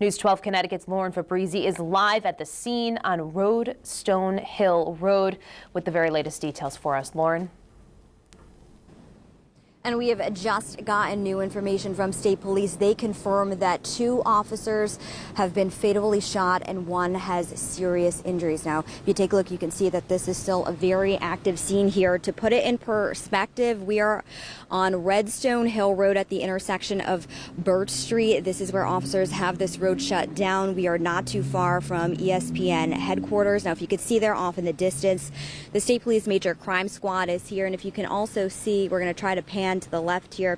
News 12 Connecticut's Lauren Fabrizi is live at the scene on Stone Hill Road with the very latest details for us. Lauren. And we have just gotten new information from state police. They confirm that 2 officers have been fatally shot and 1 has serious injuries. Now, if you take a look, you can see that this is still a very active scene here. To put it in perspective, we are on Stone Hill Road at the intersection of Birch Street. This is where officers have this road shut down. We are not too far from ESPN headquarters. Now, if you could see there off in the distance, the State Police Major Crime Squad is here. And if you can also see, we're going to try to pan to the left here.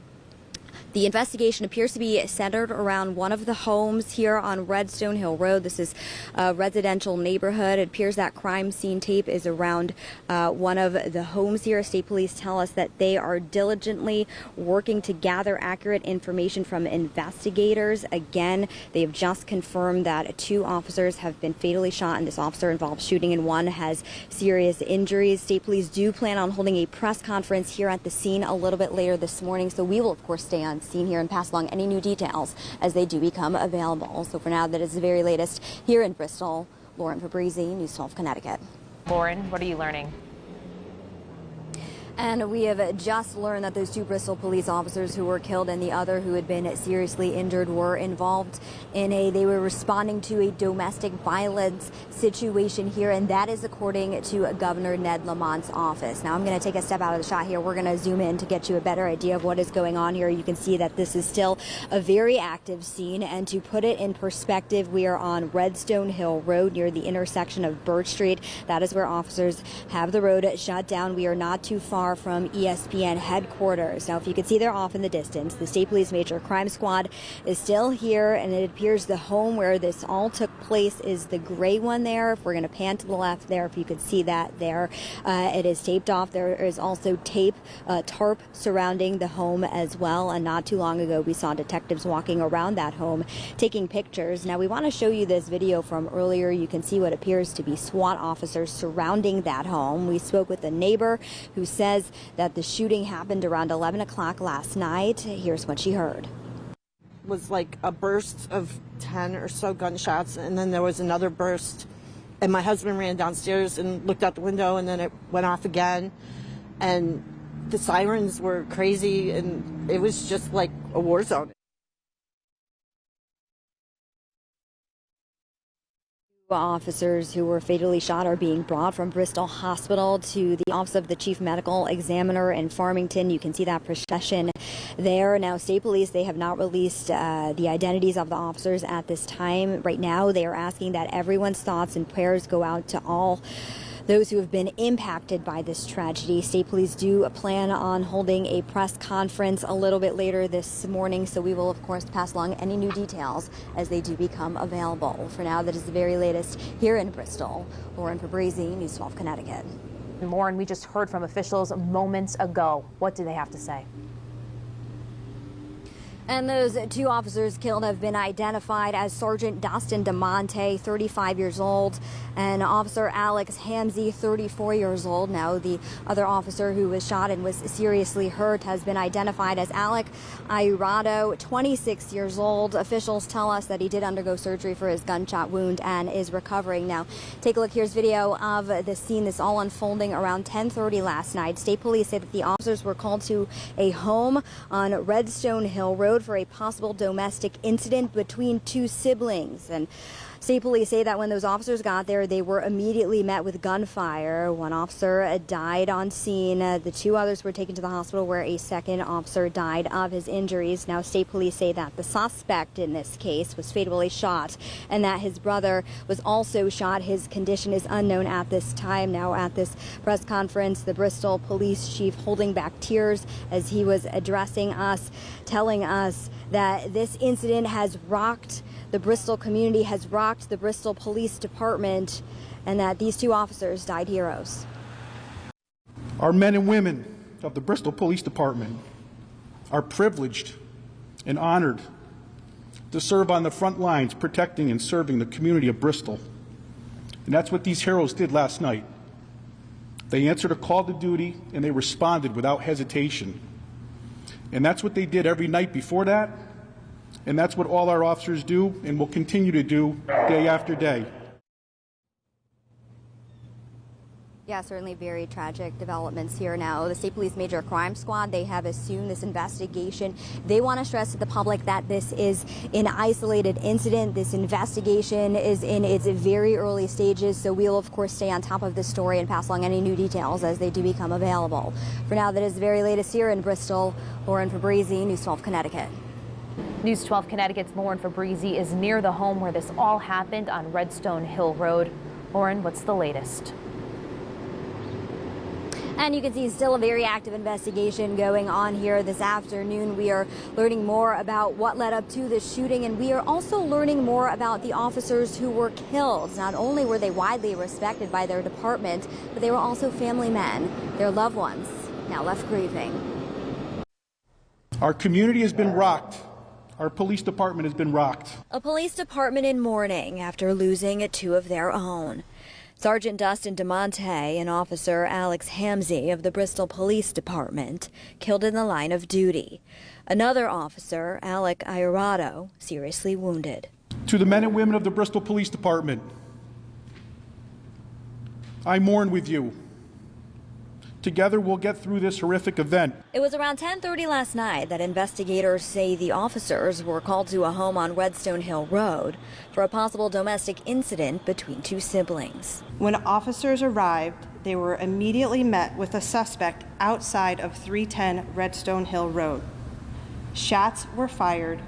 The investigation appears to be centered around one of the homes here on Stone Hill Road. This is a residential neighborhood. It appears that crime scene tape is around one of the homes here. State police tell us that they are diligently working to gather accurate information from investigators. Again, they have just confirmed that 2 officers have been fatally shot, and this officer involved shooting, and 1 has serious injuries. State police do plan on holding a press conference here at the scene a little bit later this morning, so we will, of course, stay on scene here and pass along any new details as they do become available. So for now, that is the very latest here in Bristol. Lauren Fabrizi, News 12 Connecticut. Lauren, what are you learning? And we have just learned that those 2 Bristol police officers who were killed and the other who had been seriously injured were involved in they were responding to a domestic violence situation here, and that is according to Governor Ned Lamont's office. Now I'm going to take a step out of the shot here. We're going to zoom in to get you a better idea of what is going on here. You can see that this is still a very active scene, and to put it in perspective, we are on Stone Hill Road near the intersection of Birch Street. That is where officers have the road shut down. We are not too far from ESPN headquarters. Now, if you can see there off in the distance, the State Police Major Crime Squad is still here, and it appears the home where this all took place is the gray one there. If we're going to pan to the left there, if you could see that there, it is taped off. There is also tarp surrounding the home as well, and not too long ago we saw detectives walking around that home taking pictures. Now, we want to show you this video from earlier. You can see what appears to be SWAT officers surrounding that home. We spoke with a neighbor who says that the shooting happened around 11 o'clock last night. Here's what she heard. It was like a burst of 10 or so gunshots, and then there was another burst, and my husband ran downstairs and looked out the window, and then it went off again, and the sirens were crazy, and it was just like a war zone. Officers who were fatally shot are being brought from Bristol Hospital to the Office of the Chief Medical Examiner in Farmington. You can see that procession there. Now, State Police, they have not released the identities of the officers at this time. Right now, they are asking that everyone's thoughts and prayers go out to all those who have been impacted by this tragedy. State Police do plan on holding a press conference a little bit later this morning, so we will, of course, pass along any new details as they do become available. For now, that is the very latest here in Bristol. Lauren Fabrizi, News 12 Connecticut. Lauren, we just heard from officials moments ago. What do they have to say? And those 2 officers killed have been identified as Sergeant Dustin DeMonte, 35 years old, and Officer Alex Hamzy, 34 years old. Now, the other officer who was shot and was seriously hurt has been identified as Alec Ayurado, 26 years old. Officials tell us that he did undergo surgery for his gunshot wound and is recovering. Now, take a look. Here's video of the scene. This all unfolding around 10:30 last night. State Police say that the officers were called to a home on Stone Hill Road for a possible domestic incident between 2 siblings. And State Police say that when those officers got there, they were immediately met with gunfire. 1 officer died on scene. The 2 others were taken to the hospital, where a second officer died of his injuries. Now, State Police say that the suspect in this case was fatally shot and that his brother was also shot. His condition is unknown at this time. Now, at this press conference, the Bristol police chief holding back tears as he was addressing us, telling us that this incident has rocked the Bristol community, has rocked the Bristol Police Department, and that these 2 officers died heroes. Our men and women of the Bristol Police Department are privileged and honored to serve on the front lines protecting and serving the community of Bristol. And that's what these heroes did last night. They answered a call to duty and they responded without hesitation. And that's what they did every night before that, And that's what all our officers do and will continue to do day after day. Yeah, certainly very tragic developments here now. The State Police Major Crime Squad, they have assumed this investigation. They want to stress to the public that this is an isolated incident. This investigation is in its very early stages, so we'll of course stay on top of this story and pass along any new details as they do become available. For now, that is the very latest here in Bristol. Lauren Fabrizi, News 12 Connecticut. News 12 Connecticut's Lauren Fabrizi is near the home where this all happened on Redstone Hill Road. Lauren, what's the latest? And you can see still a very active investigation going on here this afternoon. We are learning more about what led up to this shooting, and we are also learning more about the officers who were killed. Not only were they widely respected by their department, but they were also family men. Their loved ones now left grieving. Our community has been rocked. Our police department has been rocked. A police department in mourning after losing two of their own. Sergeant Dustin DeMonte and Officer Alex Hamzy of the Bristol Police Department killed in the line of duty. Another officer, Alec Iorado, seriously wounded. To the men and women of the Bristol Police Department, I mourn with you. Together we'll get through this horrific event. It was around 10:30 last night that investigators say the officers were called to a home on Redstone Hill Road for a possible domestic incident between two siblings. When officers arrived, they were immediately met with a suspect outside of 310 Redstone Hill Road. Shots were fired,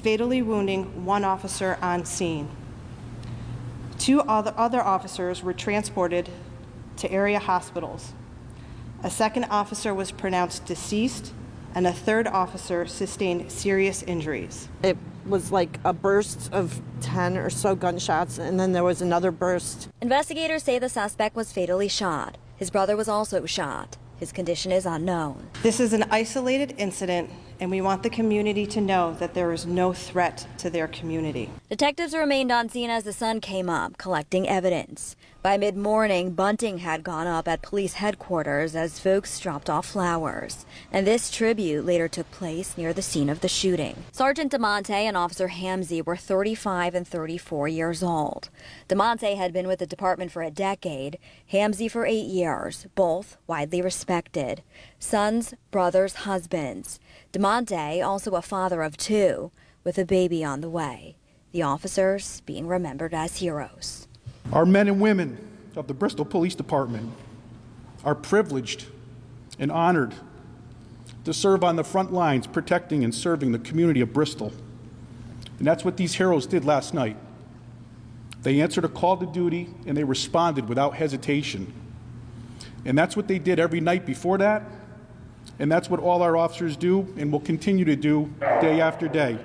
fatally wounding one officer on scene. Two other officers were transported to area hospitals. A second officer was pronounced deceased, and a third officer sustained serious injuries. It was like a burst of 10 or so gunshots, and then there was another burst. Investigators say the suspect was fatally shot. His brother was also shot. His condition is unknown. This is an isolated incident, and we want the community to know that there is no threat to their community. Detectives remained on scene as the sun came up, collecting evidence. By mid-morning, bunting had gone up at police headquarters as folks dropped off flowers. And this tribute later took place near the scene of the shooting. Sergeant DeMonte and Officer Hamzy were 35 and 34 years old. DeMonte had been with the department for a decade, Hamzy for 8 years, both widely respected. Sons, brothers, husbands. DeMonte, also a father of two, with a baby on the way. The officers being remembered as heroes. Our men and women of the Bristol Police Department are privileged and honored to serve on the front lines protecting and serving the community of Bristol. And that's what these heroes did last night. They answered a call to duty and they responded without hesitation. And that's what they did every night before that. And that's what all our officers do and will continue to do day after day.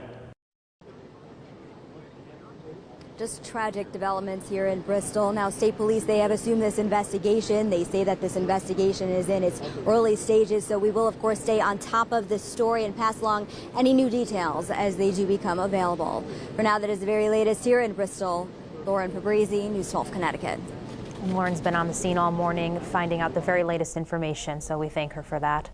Just tragic developments here in Bristol. Now, State Police, they have assumed this investigation. They say that this investigation is in its early stages, so we will, of course, stay on top of this story and pass along any new details as they do become available. For now, that is the very latest here in Bristol. Lauren Fabrizi, News 12 Connecticut. And Lauren's been on the scene all morning finding out the very latest information, so we thank her for that.